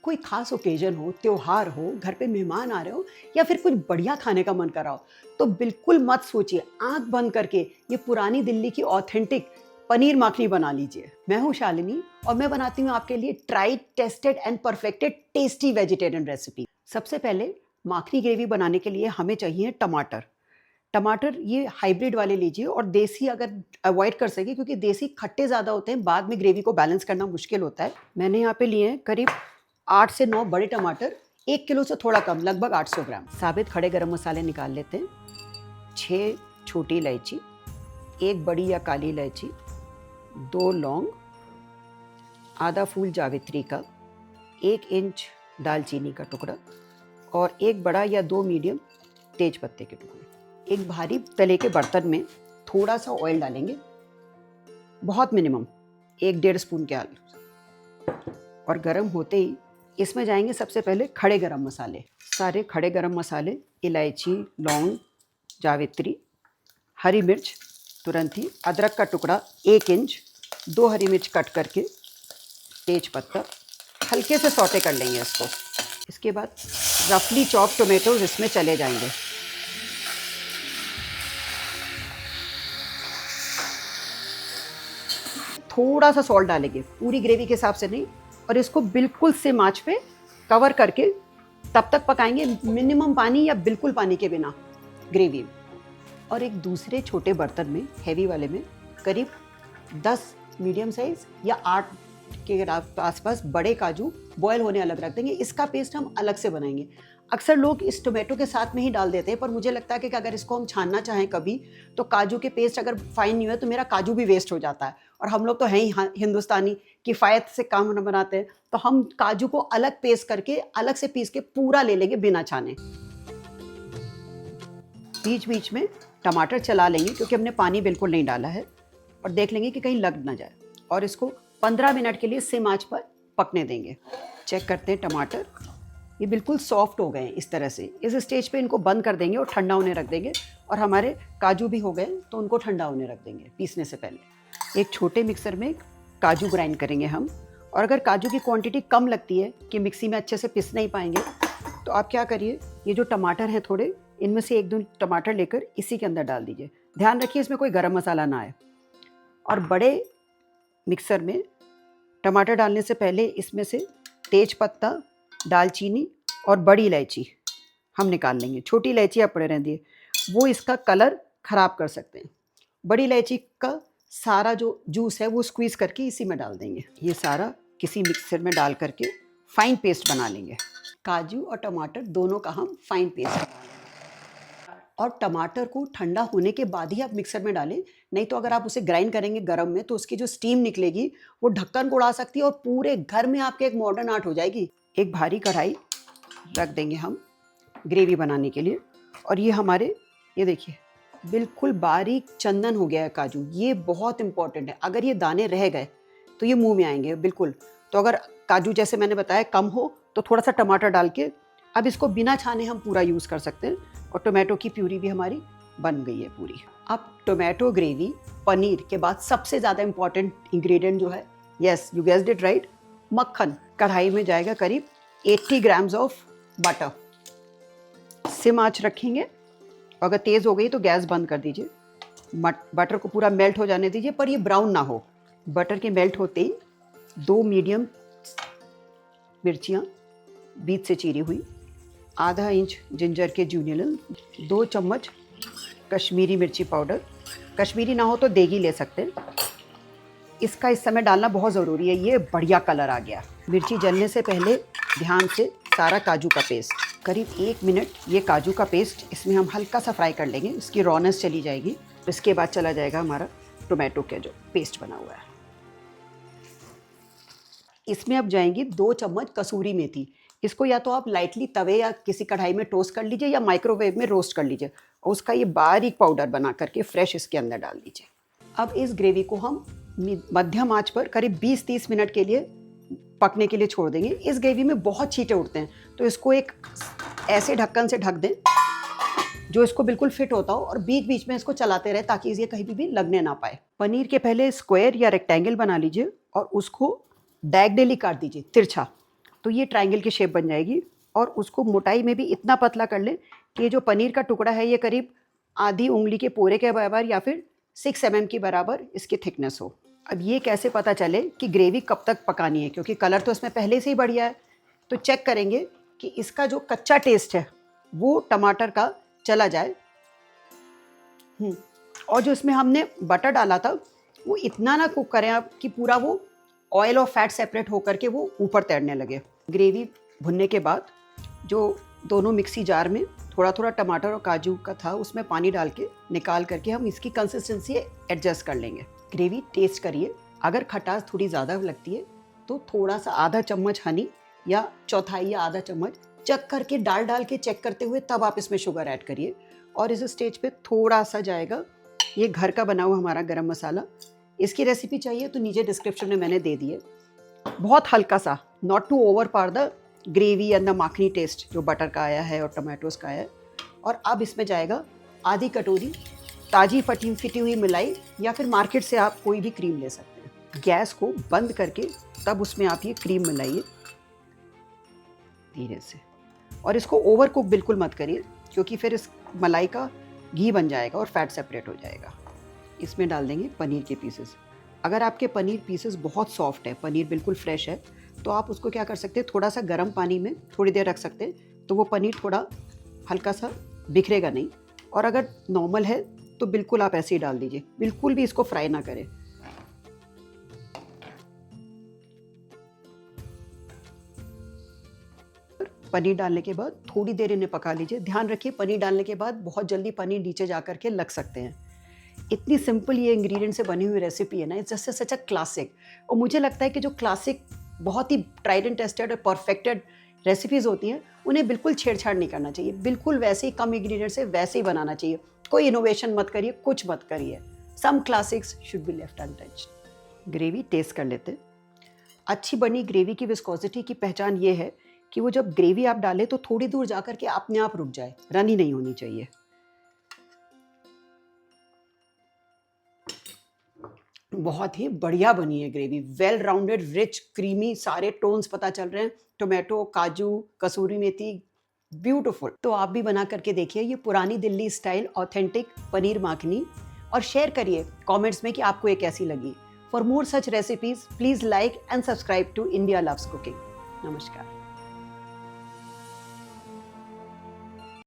कोई खास ओकेजन हो, त्योहार हो, घर पे मेहमान आ रहे हो या फिर कुछ बढ़िया खाने का मन कर रहा हो, तो बिल्कुल मत सोचिए, आंख बंद करके ये पुरानी दिल्ली की ऑथेंटिक पनीर माखनी बना लीजिए। मैं हूँ शालिनी और मैं बनाती हूँ आपके लिए tried, tested and perfected tasty vegetarian recipe. सबसे पहले माखनी ग्रेवी बनाने के लिए हमें चाहिए टमाटर। टमाटर ये हाइब्रिड वाले लीजिए और देसी अगर अवॉइड कर सके, क्योंकि देसी खट्टे ज़्यादा होते हैं, बाद में ग्रेवी को बैलेंस करना मुश्किल होता है। मैंने यहाँ पे लिए हैं करीब 8 से 9 बड़े टमाटर, 1 किलो से थोड़ा कम, लगभग 800 ग्राम। साबित खड़े गरम मसाले निकाल लेते हैं। 6 छोटी इलायची, 1 बड़ी या काली इलायची, 2 लौंग, आधा फूल जावित्री का, 1 इंच दालचीनी का टुकड़ा और 1 बड़ा या 2 मीडियम तेज पत्ते के टुकड़े। एक भारी तले के बर्तन में थोड़ा सा ऑयल डालेंगे, बहुत मिनिमम 1-1.5 स्पून के आलू, और गरम होते ही इसमें जाएंगे सबसे पहले खड़े गरम मसाले। सारे खड़े गरम मसाले, इलायची, लौंग, जावित्री, हरी मिर्च तुरंत ही, अदरक का टुकड़ा 1 इंच, 2 हरी मिर्च कट करके, तेज पत्ता, हल्के से सौटे कर लेंगे इसको। इसके बाद रफली चॉप टोमेटोज इसमें चले जाएंगे। थोड़ा सा सॉल्ट डालेंगे, पूरी ग्रेवी के हिसाब से नहीं, और इसको बिल्कुल सिम आंच पे कवर करके तब तक पकाएंगे, मिनिमम पानी या बिल्कुल पानी के बिना ग्रेवी। और एक दूसरे छोटे बर्तन में, हैवी वाले में, करीब 10 मीडियम साइज या 8 के आसपास बड़े काजू बॉयल होने अलग रख देंगे। इसका पेस्ट हम अलग से बनाएंगे। अक्सर लोग इस टोमेटो के साथ में ही डाल देते हैं, पर मुझे लगता है कि अगर इसको हम छानना चाहें कभी, तो काजू के पेस्ट अगर फाइन नहीं हुआ तो मेरा काजू भी वेस्ट हो जाता है, और हम लोग तो हैं ही हिंदुस्तानी, किफ़ायत से काम बनाते हैं, तो हम काजू को अलग पेस्ट करके अलग से पीस के पूरा ले लेंगे बिना छाने। बीच बीच में टमाटर चला लेंगे, क्योंकि हमने पानी बिल्कुल नहीं डाला है, और देख लेंगे कि कहीं लग ना जाए, और इसको 15 मिनट के लिए सिम आंच पर पकने देंगे। चेक करते हैं टमाटर, ये बिल्कुल सॉफ्ट हो गए हैं इस तरह से। इस स्टेज पे इनको बंद कर देंगे और ठंडा होने रख देंगे, और हमारे काजू भी हो गए तो उनको ठंडा होने रख देंगे पीसने से पहले। एक छोटे मिक्सर में काजू ग्राइंड करेंगे हम, और अगर काजू की क्वांटिटी कम लगती है कि मिक्सी में अच्छे से पीस नहीं पाएंगे, तो आप क्या करिए, ये जो टमाटर हैं थोड़े, इनमें से 1-2 टमाटर लेकर इसी के अंदर डाल दीजिए। ध्यान रखिए इसमें कोई गरम मसाला ना आए। और बड़े मिक्सर में टमाटर डालने से पहले इसमें से तेज पत्ता, दालचीनी और बड़ी इलायची हम निकाल लेंगे। छोटी इलायची आप पड़े रहने दिए, वो इसका कलर ख़राब कर सकते हैं। बड़ी इलायची का सारा जो जूस है वो स्क्वीज़ करके इसी में डाल देंगे। ये सारा किसी मिक्सर में डाल करके फाइन पेस्ट बना लेंगे। काजू और टमाटर दोनों का हम फाइन पेस्ट बना लेंगे। और टमाटर को ठंडा होने के बाद ही आप मिक्सर में डालें, नहीं तो अगर आप उसे ग्राइंड करेंगे गरम में, तो उसकी जो स्टीम निकलेगी वो ढक्कन को उड़ा सकती है और पूरे घर में आपके एक मॉडर्न आर्ट हो जाएगी। एक भारी कढ़ाई रख देंगे हम ग्रेवी बनाने के लिए, और ये हमारे, ये देखिए बिल्कुल बारीक चंदन हो गया है काजू। ये बहुत इंपॉर्टेंट है, अगर ये दाने रह गए तो ये मुंह में आएंगे बिल्कुल। तो अगर काजू जैसे मैंने बताया कम हो, तो थोड़ा सा टमाटर डाल के अब इसको बिना छाने हम पूरा यूज़ कर सकते हैं। और टोमेटो की प्यूरी भी हमारी बन गई है पूरी। अब टोमेटो ग्रेवी पनीर के बाद सबसे ज़्यादा इंपॉर्टेंट इंग्रेडिएंट जो है, yes you guessed it right, मक्खन। कढ़ाई में जाएगा करीब 80 ग्राम्स ऑफ बटर। सिम आंच रखेंगे, अगर तेज़ हो गई तो गैस बंद कर दीजिए। बटर को पूरा मेल्ट हो जाने दीजिए, पर ये ब्राउन ना हो। बटर के मेल्ट होते ही 2 मीडियम मिर्चियाँ बीच से चीरी हुई, आधा इंच जिंजर के जूनियल, 2 चम्मच कश्मीरी मिर्ची पाउडर, कश्मीरी ना हो तो देगी ले सकते हैं। इसका इस समय डालना बहुत ज़रूरी है, ये बढ़िया कलर आ गया। मिर्ची जलने से पहले ध्यान से सारा काजू का पेस्ट, करीब 1 मिनट ये काजू का पेस्ट इसमें हम हल्का सा फ्राई कर लेंगे, इसकी रॉनेस चली जाएगी। इसके बाद चला जाएगा हमारा टोमेटो का जो पेस्ट बना हुआ है। इसमें अब जाएंगी 2 चम्मच कसूरी मेथी। इसको या तो आप लाइटली तवे या किसी कढ़ाई में टोस्ट कर लीजिए, या माइक्रोवेव में रोस्ट कर लीजिए, और उसका ये बारीक पाउडर बना करके फ्रेश इसके अंदर डाल दीजिए। अब इस ग्रेवी को हम मध्यम आंच पर करीब 20-30 मिनट के लिए पकने के लिए छोड़ देंगे। इस ग्रेवी में बहुत छींटे उठते हैं, तो इसको एक ऐसे ढक्कन से ढक दें जो इसको बिल्कुल फिट होता हो, और बीच बीच में इसको चलाते रहे ताकि ये कहीं भी लगने ना पाए। पनीर के पहले स्क्वायर या रेक्टेंगल बना लीजिए और उसको डायगोनली काट दीजिए, तिरछा, तो ये ट्रायंगल की शेप बन जाएगी। और उसको मोटाई में भी इतना पतला कर लें कि ये जो पनीर का टुकड़ा है ये करीब आधी उंगली के पोरे के बराबर या फिर 6 mm की बराबर इसकी थिकनेस हो। अब ये कैसे पता चले कि ग्रेवी कब तक पकानी है, क्योंकि कलर तो इसमें पहले से ही बढ़िया है। तो चेक करेंगे कि इसका जो कच्चा टेस्ट है वो टमाटर का चला जाए। और जो इसमें हमने बटर डाला था वो इतना ना कुक करें आप कि पूरा वो ऑयल और फैट सेपरेट होकर के वो ऊपर तैरने लगे। ग्रेवी भुनने के बाद जो दोनों मिक्सी जार में थोड़ा थोड़ा टमाटर और काजू का था उसमें पानी डाल के निकाल करके हम इसकी कंसिस्टेंसी एडजस्ट कर लेंगे। ग्रेवी टेस्ट करिए, अगर खटास थोड़ी ज़्यादा लगती है तो थोड़ा सा आधा चम्मच हनी या चौथाई या आधा चम्मच चख करके डाल के चेक करते हुए तब आप इसमें शुगर ऐड करिए। और इस स्टेज पे थोड़ा सा जाएगा ये घर का बना हुआ हमारा गरम मसाला। इसकी रेसिपी चाहिए तो नीचे डिस्क्रिप्शन में मैंने दे दी है। बहुत हल्का सा, not to overpower the gravy and the makhani taste जो बटर का आया है और टमाटोज का आया है। और अब इसमें जाएगा आधी कटोरी ताज़ी फिटी हुई मलाई, या फिर मार्केट से आप कोई भी क्रीम ले सकते हैं। गैस को बंद करके तब उसमें आप ये क्रीम मिलाइए धीरे से। और इसको ओवर कुक बिल्कुल मत करिए, क्योंकि फिर इस मलाई का घी बन जाएगा और फैट सेपरेट हो जाएगा। इसमें डाल देंगे पनीर के पीसेस। अगर आपके पनीर पीसेस बहुत सॉफ्ट है, पनीर बिल्कुल फ्रेश है, तो आप उसको क्या कर सकते हैं, थोड़ा सा गर्म पानी में थोड़ी देर रख सकते हैं, तो वो पनीर थोड़ा हल्का सा बिखरेगा नहीं। और अगर नॉर्मल है तो बिल्कुल आप ऐसे ही डाल दीजिए, बिल्कुल भी इसको फ्राई ना करें। पनीर डालने के बाद थोड़ी देर इन्हें पका लीजिए। ध्यान रखिए पनीर डालने के बाद बहुत जल्दी पनीर नीचे जा कर के लग सकते हैं। इतनी सिंपल ये इंग्रेडिएंट से बनी हुई रेसिपी है ना, it's just such a classic. और मुझे लगता है कि जो क्लासिक बहुत ही ट्राइड एंड टेस्टेड और परफेक्टेड रेसिपीज़ होती हैं उन्हें बिल्कुल छेड़छाड़ नहीं करना चाहिए, बिल्कुल वैसे ही कम इंग्रेडिएंट से वैसे ही बनाना चाहिए। कोई इनोवेशन मत करिए, कुछ मत करिए। Some classics should be left untouched. Gravy taste कर लेते हैं। अच्छी बनी ग्रेवी की विस्कोसिटी की पहचान ये है कि वो जब ग्रेवी आप डालें तो थोड़ी दूर जाकर के अपने आप रुक जाए, रनी नहीं होनी चाहिए। बहुत ही बढ़िया बनी है gravy, well rounded, rich, creamy, सारे टोन्स पता चल रहे हैं, टोमेटो, काजू, कसूरी मेथी, ब्यूटीफुल। तो आप भी बना करके देखिए ये पुरानी दिल्ली स्टाइल ऑथेंटिक पनीर माखनी, और शेयर करिए कमेंट्स में कि आपको ये कैसी लगी। For more such recipes please like and subscribe to India loves cooking. नमस्कार।